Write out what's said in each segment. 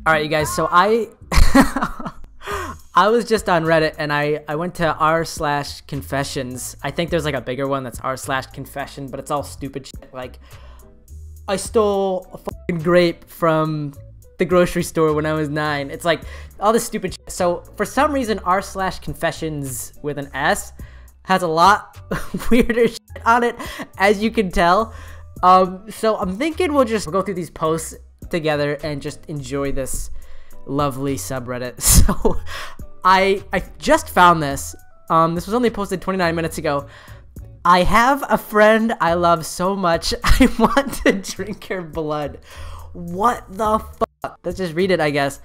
All right, you guys. So I I was just on Reddit and I went to r/confessions. I think there's like a bigger one that's r/confession, but it's all stupid shit. Like, I stole a fucking grape from the grocery store when I was 9. It's like all this stupid shit. So for some reason, r/confessions with an S has a lot weirder shit on it, as you can tell. So I'm thinking we'll just go through these posts together and just enjoy this lovely subreddit. So I just found this. This was only posted 29 minutes ago. I have a friend I love so much, I want to drink her blood. What the fuck? Let's just read it, I guess.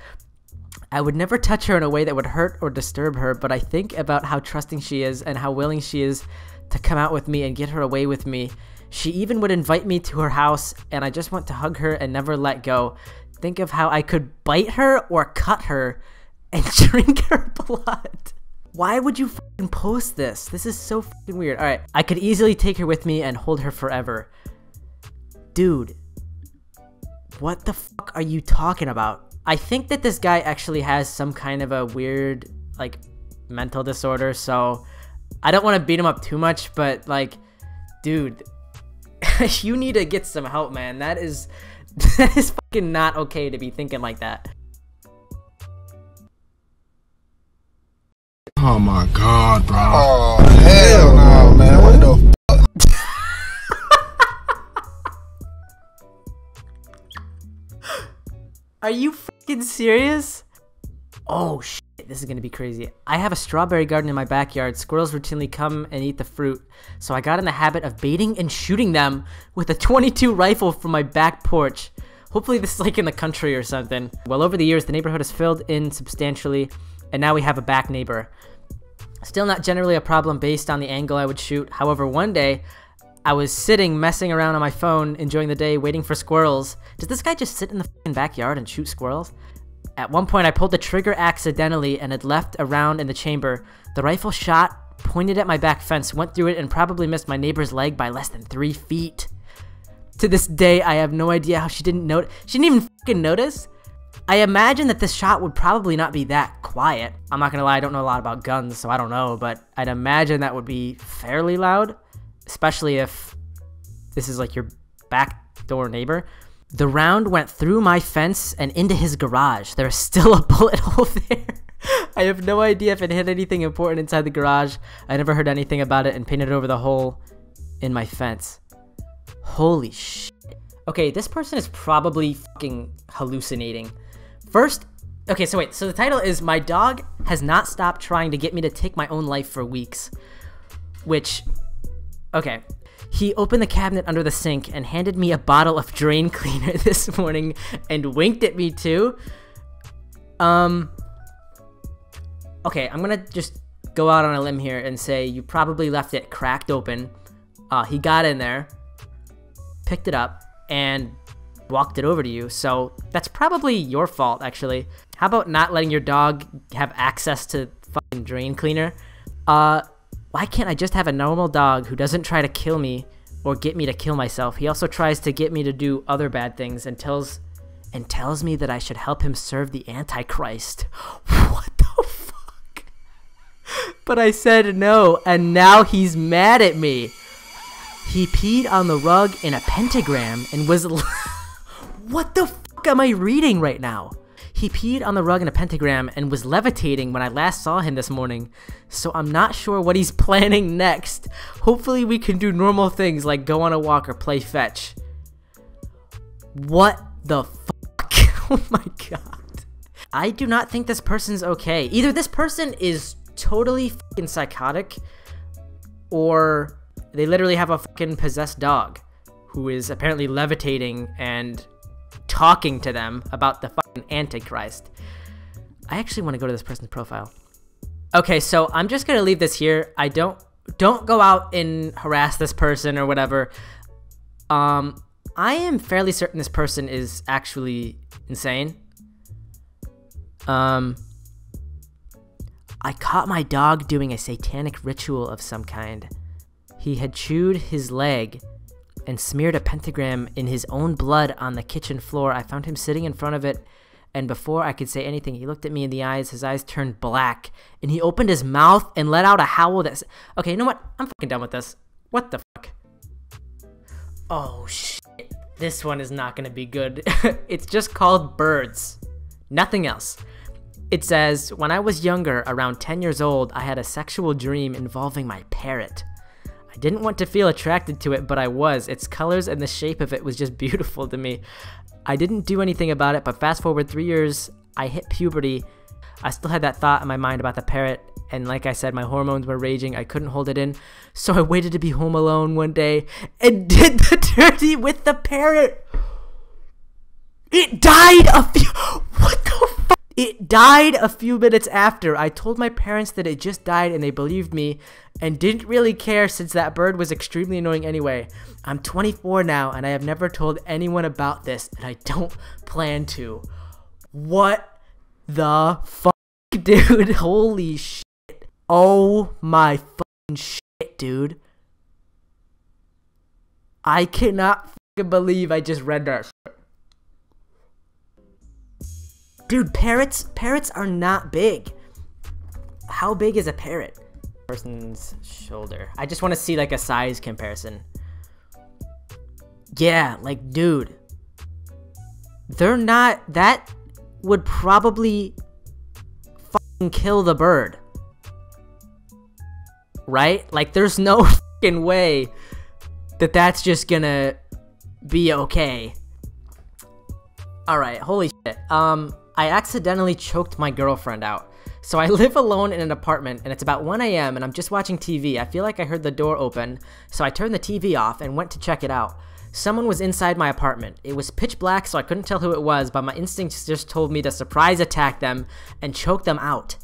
I would never touch her in a way that would hurt or disturb her, but I think about how trusting she is and how willing she is to come out with me and get her away with me. She even would invite me to her house, and I just want to hug her and never let go. Think of how I could bite her or cut her and drink her blood. Why would you fucking post this? This is so fucking weird. All right, I could easily take her with me and hold her forever. Dude, what the fuck are you talking about? I think that this guy actually has some kind of a weird, like, mental disorder, so I don't want to beat him up too much, but, like, dude, you need to get some help, man. That is fucking not okay to be thinking like that. Oh my god, bro. Oh, hell no, man. What the Are you fucking serious? Oh shit, this is gonna be crazy. I have a strawberry garden in my backyard. Squirrels routinely come and eat the fruit, so I got in the habit of baiting and shooting them with a .22 rifle from my back porch. Hopefully this is like in the country or something. Well, over the years, the neighborhood has filled in substantially, and now we have a back neighbor. Still not generally a problem based on the angle I would shoot. However, one day, I was sitting messing around on my phone, enjoying the day, waiting for squirrels. Does this guy just sit in the fucking backyard and shoot squirrels? At one point, I pulled the trigger accidentally and had left a round in the chamber. The rifle shot, pointed at my back fence, went through it, and probably missed my neighbor's leg by less than 3 feet. To this day, I have no idea how she didn't notice. She didn't even fucking notice. I imagine that this shot would probably not be that quiet. I'm not gonna lie, I don't know a lot about guns, so I don't know, but I'd imagine that would be fairly loud, especially if this is like your backdoor neighbor. The round went through my fence and into his garage. There's still a bullet hole there. I have no idea if it hit anything important inside the garage. I never heard anything about it and painted over the hole in my fence. Holy shit. Okay, this person is probably fucking hallucinating. First, okay, so wait, so the title is "My Dog Has Not Stopped Trying to Get Me to Take My Own Life for Weeks." Which, okay. He opened the cabinet under the sink and handed me a bottle of drain cleaner this morning and winked at me too. Okay, I'm gonna just go out on a limb here and say you probably left it cracked open. He got in there, picked it up, and walked it over to you. So that's probably your fault, actually. How about not letting your dog have access to fucking drain cleaner? Why can't I just have a normal dog who doesn't try to kill me or get me to kill myself? He also tries to get me to do other bad things and tells me that I should help him serve the Antichrist. What the fuck? But I said no, and now he's mad at me. He peed on the rug in a pentagram and was... What the fuck am I reading right now? He peed on the rug in a pentagram and was levitating when I last saw him this morning, so I'm not sure what he's planning next. Hopefully we can do normal things like go on a walk or play fetch. What the fuck? Oh my god. I do not think this person's okay. Either this person is totally fucking psychotic, or they literally have a fucking possessed dog who is apparently levitating and talking to them about the fucking Antichrist. I actually want to go to this person's profile. Okay, so I'm just gonna leave this here. I don't go out and harass this person or whatever. I am fairly certain this person is actually insane. I caught my dog doing a satanic ritual of some kind. He had chewed his leg and smeared a pentagram in his own blood on the kitchen floor. I found him sitting in front of it and before I could say anything, he looked at me in the eyes. His eyes turned black, and he opened his mouth and let out a howl that's... Okay, you know what? I'm fucking done with this. What the fuck? Oh, shit. This one is not gonna be good. It's just called Birds. Nothing else. It says, when I was younger, around 10 years old, I had a sexual dream involving my parrot. I didn't want to feel attracted to it, but I was. Its colors and the shape of it was just beautiful to me. I didn't do anything about it, but fast forward 3 years, I hit puberty. I still had that thought in my mind about the parrot, and like I said, my hormones were raging. I couldn't hold it in, so I waited to be home alone one day and did the dirty with the parrot. It died a few... What the fuck? It died a few minutes after. I told my parents that it just died, and they believed me and didn't really care since that bird was extremely annoying anyway. I'm 24 now, and I have never told anyone about this, and I don't plan to. What the fuck, dude? Holy shit. Oh my fucking shit, dude. I cannot fucking believe I just read that shit. Dude, parrots are not big. How big is a parrot? Person's shoulder. I just want to see like a size comparison. Yeah, like dude. They're not, that would probably fucking kill the bird. Right? Like there's no fucking way that that's just gonna be okay. Alright, holy shit. I accidentally choked my girlfriend out. So I live alone in an apartment, and it's about 1 a.m. and I'm just watching TV. I feel like I heard the door open, so I turned the TV off and went to check it out. Someone was inside my apartment. It was pitch black, so I couldn't tell who it was, but my instincts just told me to surprise attack them and choke them out.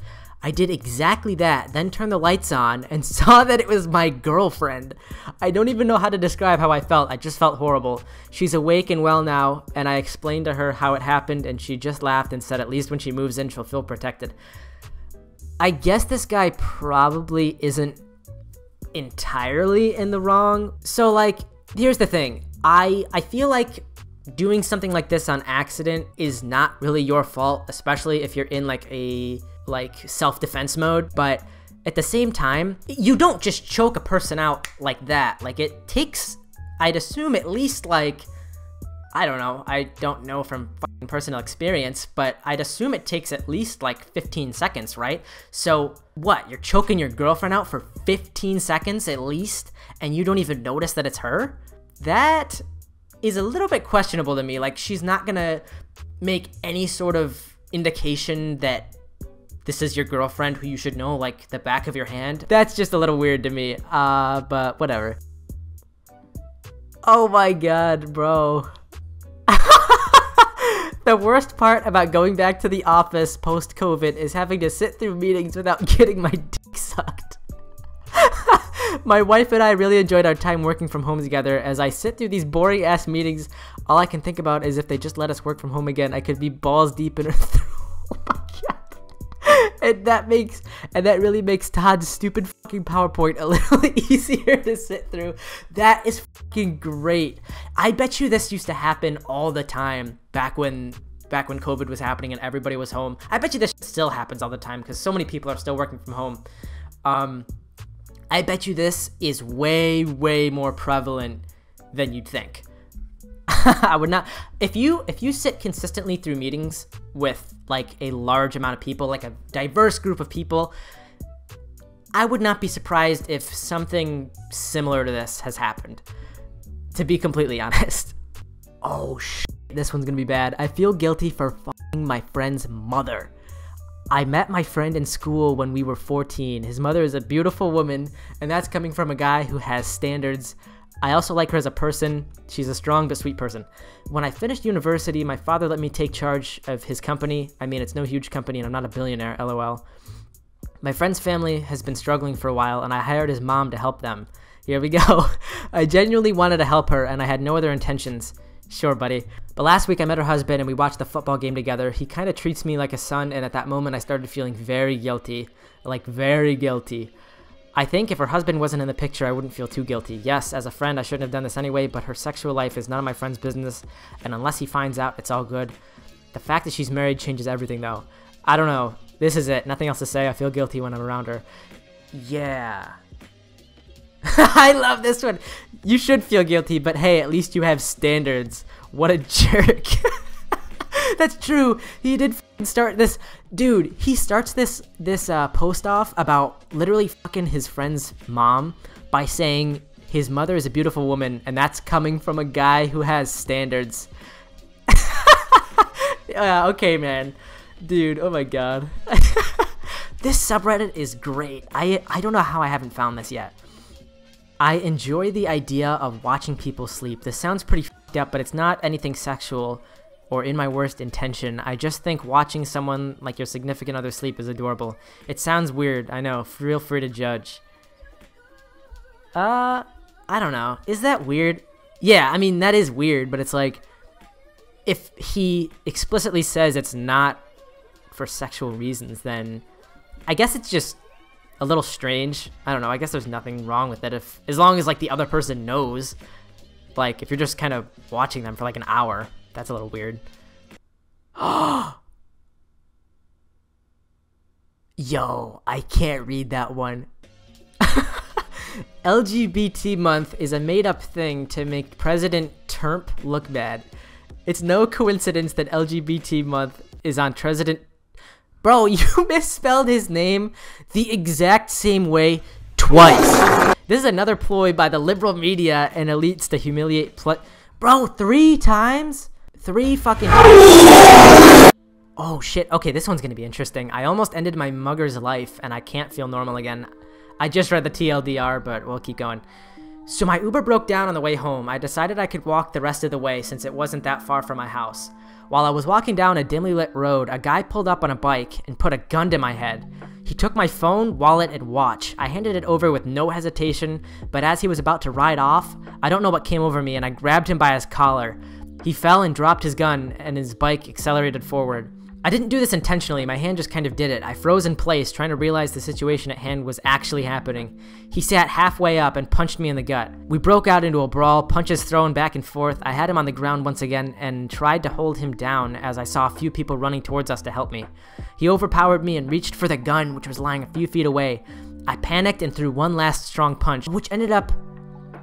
I did exactly that, then turned the lights on and saw that it was my girlfriend. I don't even know how to describe how I felt. I just felt horrible. She's awake and well now, and I explained to her how it happened, and she just laughed and said at least when she moves in, she'll feel protected. I guess this guy probably isn't entirely in the wrong. So, like, here's the thing. I feel like doing something like this on accident is not really your fault, especially if you're in, like, a... self-defense mode, but at the same time, you don't just choke a person out like that. Like it takes, I'd assume at least like, I don't know, I don't know from fucking personal experience, but I'd assume it takes at least like 15 seconds, right? So what, you're choking your girlfriend out for 15 seconds at least, and you don't even notice that it's her? That is a little bit questionable to me. Like she's not gonna make any sort of indication that this is your girlfriend who you should know like the back of your hand. That's just a little weird to me, but whatever. Oh my god, bro. The worst part about going back to the office post-COVID is having to sit through meetings without getting my dick sucked. My wife and I really enjoyed our time working from home together. As I sit through these boring ass meetings, all I can think about is if they just let us work from home again, I could be balls deep in her throat. Oh my god. And that really makes Todd's stupid fucking PowerPoint a little easier to sit through. That is fucking great. I bet you this used to happen all the time back when COVID was happening and everybody was home. I bet you this still happens all the time because so many people are still working from home. I bet you this is way, way more prevalent than you'd think. I would not, if you sit consistently through meetings with like a large amount of people, like a diverse group of people, I would not be surprised if something similar to this has happened, to be completely honest. Oh shit, this one's gonna be bad. I feel guilty for fucking my friend's mother. I met my friend in school when we were 14. His mother is a beautiful woman, and that's coming from a guy who has standards. I also like her as a person. She's a strong but sweet person. When I finished university, my father let me take charge of his company. I mean, it's no huge company and I'm not a billionaire, lol. My friend's family has been struggling for a while and I hired his mom to help them. Here we go. I genuinely wanted to help her and I had no other intentions. Sure, buddy. But last week I met her husband and we watched the football game together. He kind of treats me like a son, and at that moment I started feeling very guilty. Like, very guilty. I think if her husband wasn't in the picture, I wouldn't feel too guilty. Yes, as a friend, I shouldn't have done this anyway, but her sexual life is none of my friend's business, and unless he finds out, it's all good. The fact that she's married changes everything, though. I don't know. This is it. Nothing else to say. I feel guilty when I'm around her. Yeah. I love this one. You should feel guilty, but hey, at least you have standards. What a jerk. That's true. He did start this. Dude, he starts this post off about literally fucking his friend's mom by saying his mother is a beautiful woman, and that's coming from a guy who has standards. Yeah, okay, man. Dude, oh my god. This subreddit is great. I don't know how I haven't found this yet. I enjoy the idea of watching people sleep. This sounds pretty fucked up, but it's not anything sexual or in my worst intention. I just think watching someone like your significant other sleep is adorable. It sounds weird, I know. Feel free to judge. I don't know. Is that weird? Yeah, I mean, that is weird, but it's like, if he explicitly says it's not for sexual reasons, then I guess it's just a little strange. I don't know. I guess there's nothing wrong with it as long as like the other person knows. Like if you're just kind of watching them for like an hour, that's a little weird. Yo, I can't read that one. LGBT month is a made-up thing to make President Trump look bad. It's no coincidence that LGBT month is on President... Bro, you misspelled his name the exact same way twice. This is another ploy by the liberal media and elites to humiliate Bro, 3 times? 3 fucking times. Oh shit, okay, this one's gonna be interesting. I almost ended my mugger's life and I can't feel normal again. I just read the TLDR, but we'll keep going. So my Uber broke down on the way home. I decided I could walk the rest of the way since it wasn't that far from my house. While I was walking down a dimly lit road, a guy pulled up on a bike and put a gun to my head. He took my phone, wallet, and watch. I handed it over with no hesitation, but as he was about to ride off, I don't know what came over me and I grabbed him by his collar. He fell and dropped his gun and his bike accelerated forward. I didn't do this intentionally, my hand just kind of did it. I froze in place, trying to realize the situation at hand was actually happening. He sat halfway up and punched me in the gut. We broke out into a brawl, punches thrown back and forth. I had him on the ground once again and tried to hold him down as I saw a few people running towards us to help me. He overpowered me and reached for the gun, which was lying a few feet away. I panicked and threw one last strong punch, which ended up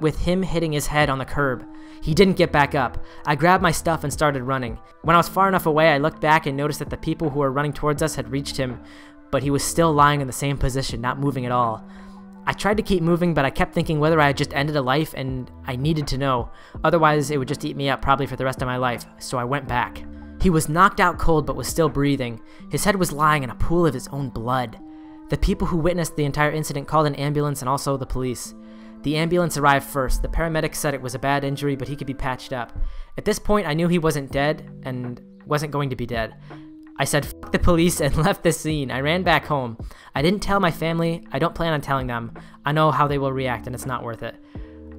with him hitting his head on the curb. He didn't get back up. I grabbed my stuff and started running. When I was far enough away, I looked back and noticed that the people who were running towards us had reached him, but he was still lying in the same position, not moving at all. I tried to keep moving, but I kept thinking whether I had just ended a life and I needed to know. Otherwise, it would just eat me up probably for the rest of my life, so I went back. He was knocked out cold but was still breathing. His head was lying in a pool of his own blood. The people who witnessed the entire incident called an ambulance and also the police. The ambulance arrived first. The paramedic said it was a bad injury, but he could be patched up. At this point, I knew he wasn't dead and wasn't going to be dead. I said, "Fuck the police," and left the scene. I ran back home. I didn't tell my family. I don't plan on telling them. I know how they will react, and it's not worth it.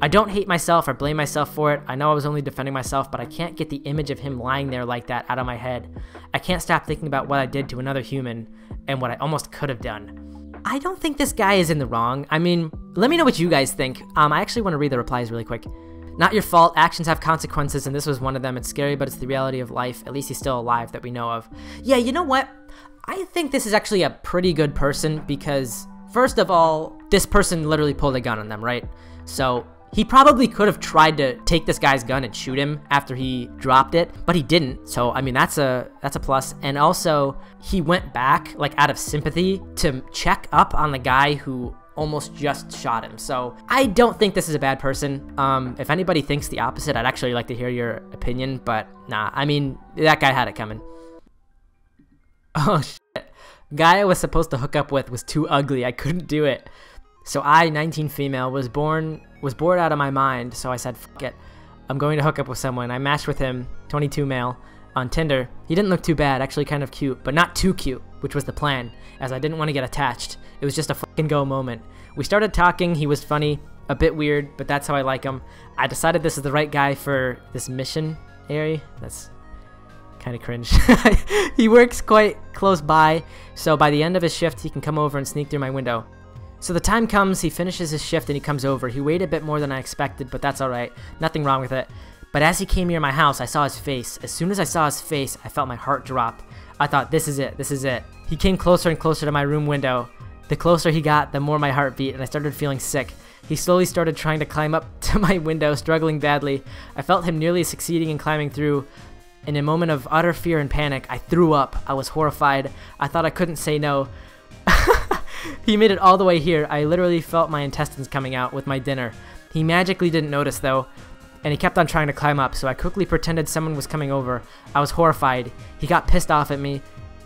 I don't hate myself or blame myself for it. I know I was only defending myself, but I can't get the image of him lying there like that out of my head. I can't stop thinking about what I did to another human and what I almost could have done. I don't think this guy is in the wrong. I mean, let me know what you guys think. I actually want to read the replies really quick. Not your fault. Actions have consequences, and this was one of them. It's scary, but it's the reality of life. At least he's still alive that we know of. Yeah, you know what? I think this is actually a pretty good person because, first of all, this person literally pulled a gun on them, right? So he probably could have tried to take this guy's gun and shoot him after he dropped it, but he didn't. So, I mean, that's a plus. And also, he went back, like, out of sympathy to check up on the guy who almost just shot him. So, I don't think this is a bad person. If anybody thinks the opposite, I'd actually like to hear your opinion, but nah, I mean, that guy had it coming. Oh, shit. Guy I was supposed to hook up with was too ugly. I couldn't do it. So I, 19 female, was bored out of my mind, so I said, fuck it. I'm going to hook up with someone. I matched with him, 22 male, on Tinder. He didn't look too bad, actually kind of cute, but not too cute, which was the plan, as I didn't want to get attached. It was just a fucking go moment. We started talking, he was funny, a bit weird, but that's how I like him. I decided this is the right guy for this mission area. That's kind of cringe. He works quite close by, so by the end of his shift, he can come over and sneak through my window. So the time comes, he finishes his shift and he comes over. He weighed a bit more than I expected, but that's alright. Nothing wrong with it. But as he came near my house, I saw his face. As soon as I saw his face, I felt my heart drop. I thought, this is it, this is it. He came closer and closer to my room window. The closer he got, the more my heart beat, and I started feeling sick. He slowly started trying to climb up to my window, struggling badly. I felt him nearly succeeding in climbing through. In a moment of utter fear and panic, I threw up. I was horrified. I thought I couldn't say no. He made it all the way here. I literally felt my intestines coming out with my dinner. He magically didn't notice though, and he kept on trying to climb up, so I quickly pretended someone was coming over. I was horrified. He got pissed off at me,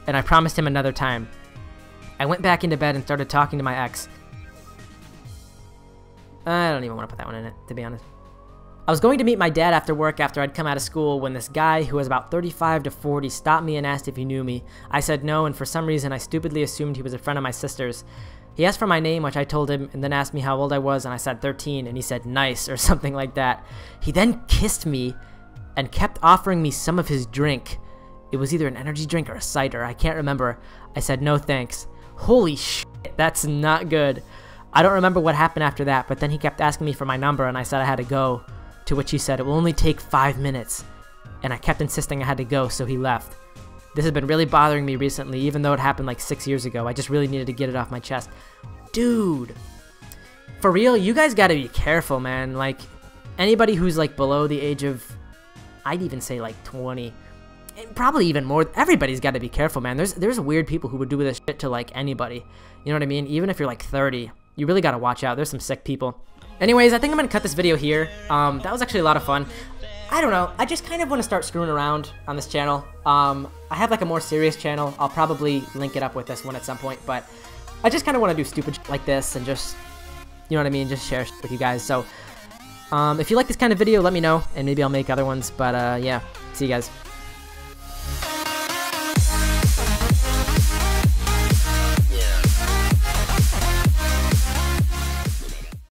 and I promised him another time. I went back into bed and started talking to my ex. I don't even want to put that one in it, to be honest. I was going to meet my dad after work after I'd come out of school when this guy who was about 35 to 40 stopped me and asked if he knew me. I said no, and for some reason I stupidly assumed he was a friend of my sister's. He asked for my name, which I told him, and then asked me how old I was, and I said 13, and he said nice, or something like that. He then kissed me and kept offering me some of his drink. It was either an energy drink or a cider, I can't remember. I said no thanks. Holy shit, that's not good. I don't remember what happened after that, but then he kept asking me for my number, and I said I had to go. To which he said, it will only take 5 minutes. And I kept insisting I had to go, so he left. This has been really bothering me recently, even though it happened like 6 years ago. I just really needed to get it off my chest. Dude. For real, you guys gotta be careful, man. Like, anybody who's like below the age of, I'd even say like 20. And probably even more. Everybody's gotta be careful, man. There's weird people who would do this shit to like anybody. You know what I mean? Even if you're like 30, you really gotta watch out. There's some sick people. Anyways, I think I'm gonna cut this video here. That was actually a lot of fun. I don't know, I just kind of want to start screwing around on this channel. I have like a more serious channel. I'll probably link it up with this one at some point, but I just kind of want to do stupid shit like this and just, you know what I mean, just share shit with you guys. So, if you like this kind of video, let me know, and maybe I'll make other ones, but yeah, see you guys.